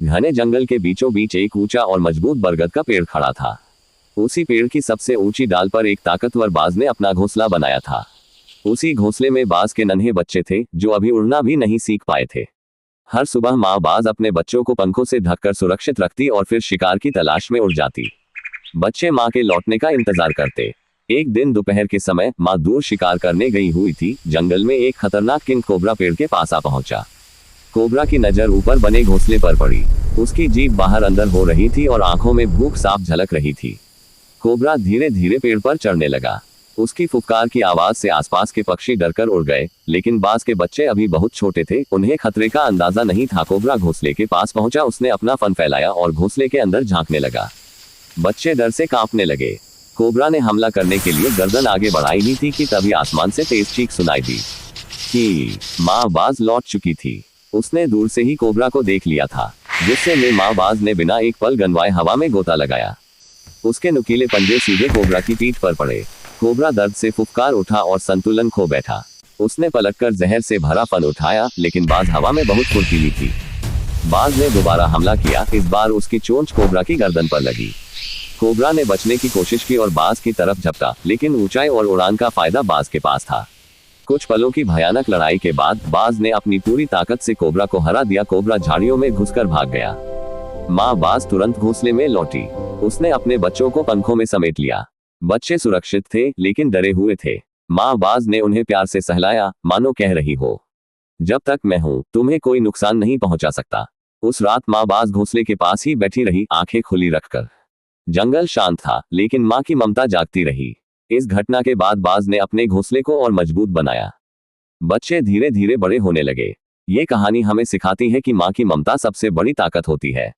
घने जंगल के बीचों बीच एक ऊंचा और मजबूत बरगद का पेड़ खड़ा था। उसी पेड़ की सबसे ऊंची डाल पर एक ताकतवर बाज ने अपना घोंसला बनाया था। उसी घोंसले में बाज के नन्हे बच्चे थे जो अभी उड़ना भी नहीं सीख पाए थे। हर सुबह माँ बाज अपने बच्चों को पंखों से ढककर सुरक्षित रखती और फिर शिकार की तलाश में उड़ जाती। बच्चे माँ के लौटने का इंतजार करते। एक दिन दोपहर के समय माँ दूर शिकार करने गई हुई थी। जंगल में एक खतरनाक किंग कोबरा पेड़ के पास आ पहुंचा। कोबरा की नजर ऊपर बने घोंसले पर पड़ी। उसकी जीभ बाहर अंदर हो रही थी और आंखों में भूख साफ झलक रही थी। कोबरा धीरे धीरे पेड़ पर चढ़ने लगा। उसकी फुफकार की आवाज से आसपास के पक्षी डरकर उड़ गए, लेकिन बाज के बच्चे अभी बहुत छोटे थे, उन्हें खतरे का अंदाजा नहीं था। कोबरा घोंसले के पास पहुंचा, उसने अपना फन फैलाया और घोंसले के अंदर झांकने लगा। बच्चे डर से कांपने लगे। कोबरा ने हमला करने के लिए गर्दन आगे बढ़ाई ही थी कि तभी आसमान से तेज चीख सुनाई दी कि माँ बाज लौट चुकी थी। उसने दूर से ही कोबरा को देख लिया था, जिससे में माँ बाज ने बिना एक पल गनवाए हवा में गोता लगाया। उसके नुकीले पंजे सीधे कोबरा की पीठ पर पड़े। कोबरा दर्द से फुफकार उठा और संतुलन खो बैठा। उसने पलटकर जहर से भरा फन उठाया, लेकिन बाज हवा में बहुत फुर्तीली थी। बाज ने दोबारा हमला किया। इस बार उसकी चोंच कोबरा की गर्दन पर लगी। कोबरा ने बचने की कोशिश की और बाज की तरफ झपटा, लेकिन ऊंचाई और उड़ान का फायदा बाज के पास था। कुछ पलों की भयानक लड़ाई के बाद बाज ने अपनी पूरी ताकत से कोबरा को हरा दिया। कोबरा झाड़ियों में घुसकर भाग गया। माँ बाज तुरंत घोंसले में लौटी। उसने अपने बच्चों को पंखों में समेट लिया। बच्चे सुरक्षित थे, लेकिन डरे हुए थे। माँ बाज ने उन्हें प्यार से सहलाया, मानो कह रही हो, जब तक मैं हूँ तुम्हें कोई नुकसान नहीं पहुंचा सकता। उस रात माँ बाज घोंसले के पास ही बैठी रही, आंखें खुली रखकर। जंगल शांत था, लेकिन माँ की ममता जागती रही। इस घटना के बाद बाज ने अपने घोंसले को और मजबूत बनाया। बच्चे धीरे धीरे बड़े होने लगे। ये कहानी हमें सिखाती है कि माँ की ममता सबसे बड़ी ताकत होती है।